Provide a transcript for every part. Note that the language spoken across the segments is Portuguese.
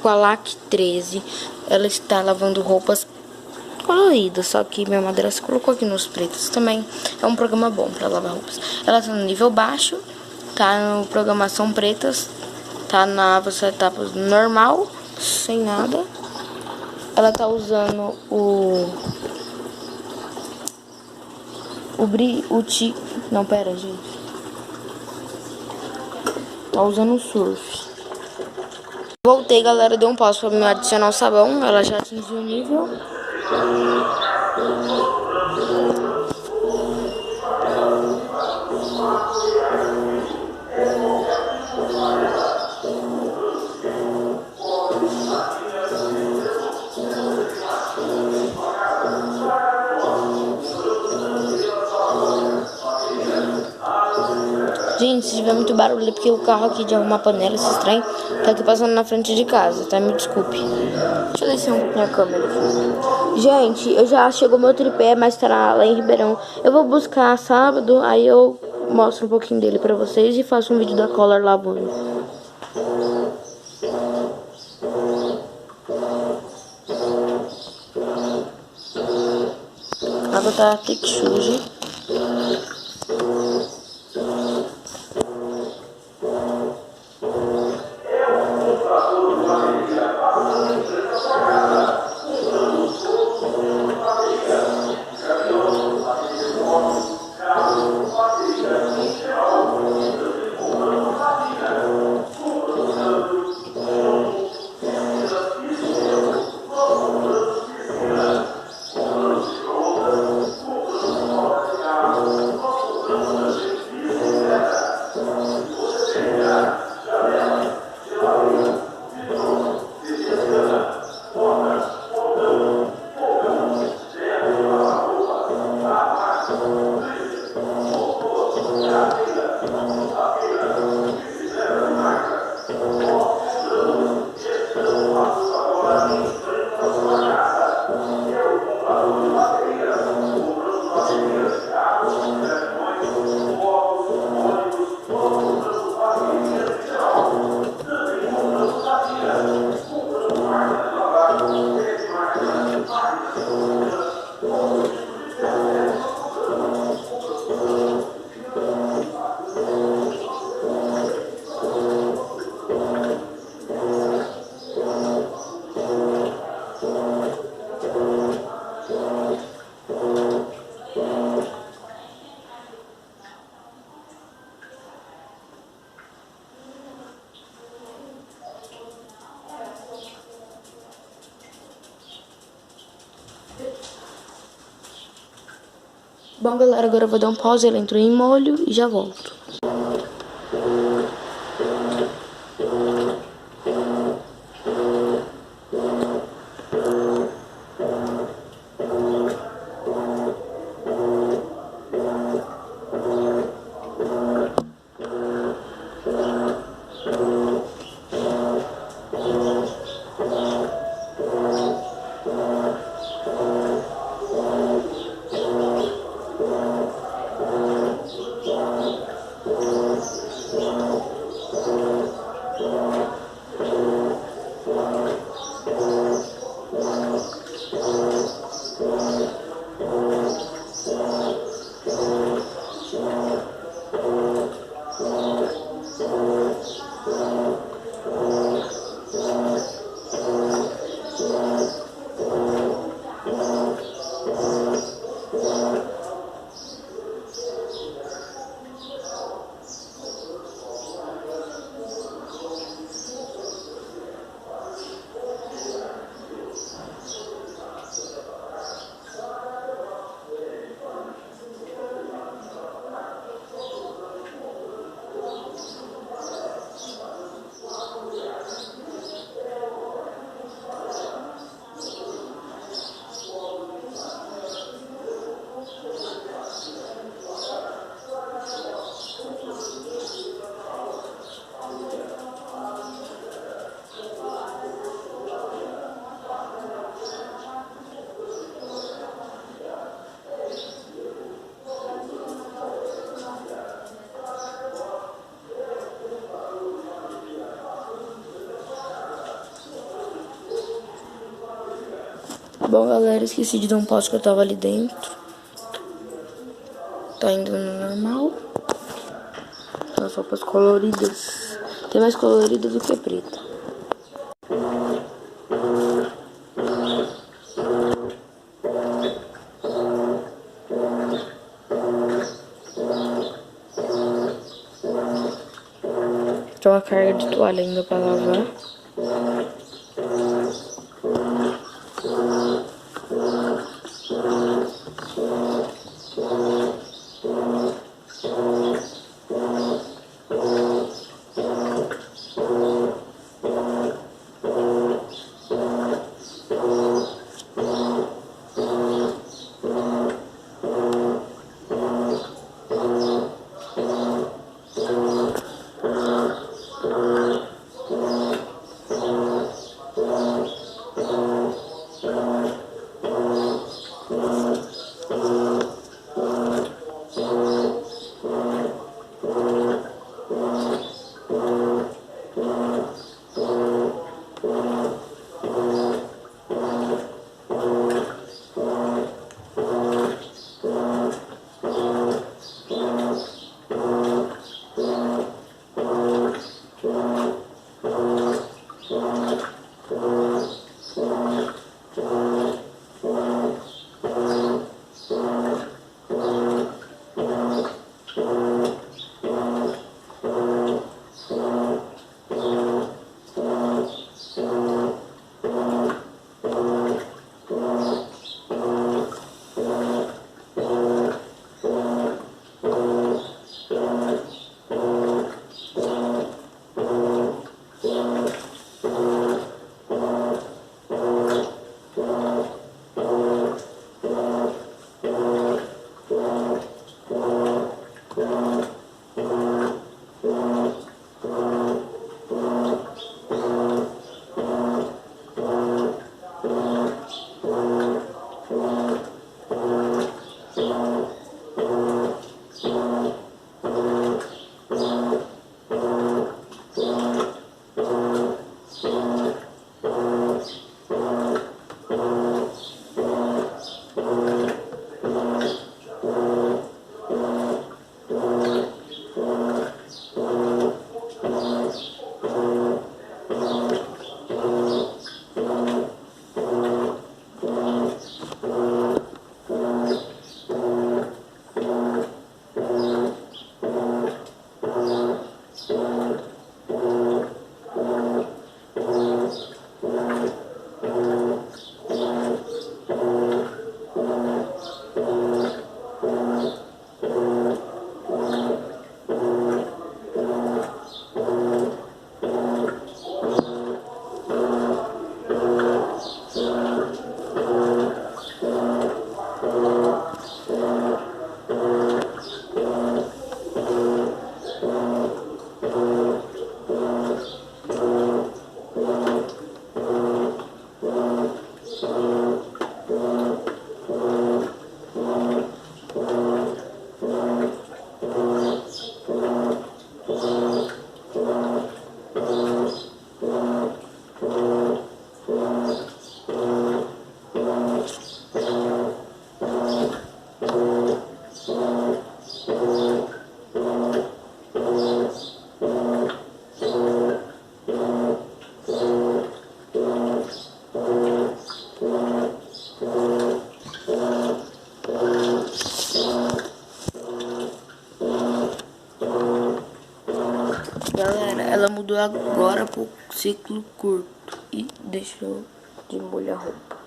Com a LAC13, ela está lavando roupas coloridas, só que minha madrasta colocou aqui nos pretos também. É um programa bom para lavar roupas. Ela tá no nível baixo, tá no programação pretas, tá na etapa normal, sem nada. Ela tá usando não, pera, gente. Tá usando o surf. Voltei, galera, deu um pause pra me adicionar o sabão. Ela já atingiu o nível. Gente, se tiver muito barulho é porque o carro aqui de arrumar panela, esse trem, tá aqui passando na frente de casa, tá? Me desculpe. Deixa eu descer um pouquinho a câmera aqui. Gente, eu já chegou meu tripé, mas tá lá em Ribeirão. Eu vou buscar sábado, aí eu mostro um pouquinho dele pra vocês e faço um vídeo da Color lavando. A água tá até que suja. Bom, galera, agora eu vou dar um pause, ela entrou em molho e já volto. Bom, galera, esqueci de dar um pause que eu tava ali dentro. Tá indo no normal. As roupas coloridas. Tem mais colorida do que preta. Tem uma carga de toalha ainda pra lavar. Galera, ela mudou agora pro ciclo curto e deixou de molhar a roupa.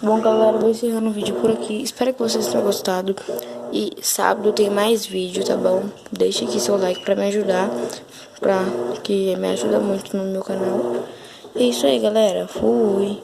Bom, galera, vou encerrando o vídeo por aqui. Espero que vocês tenham gostado. E sábado tem mais vídeo, tá bom? Deixa aqui seu like pra me ajudar. Que me ajuda muito no meu canal. É isso aí, galera. Fui.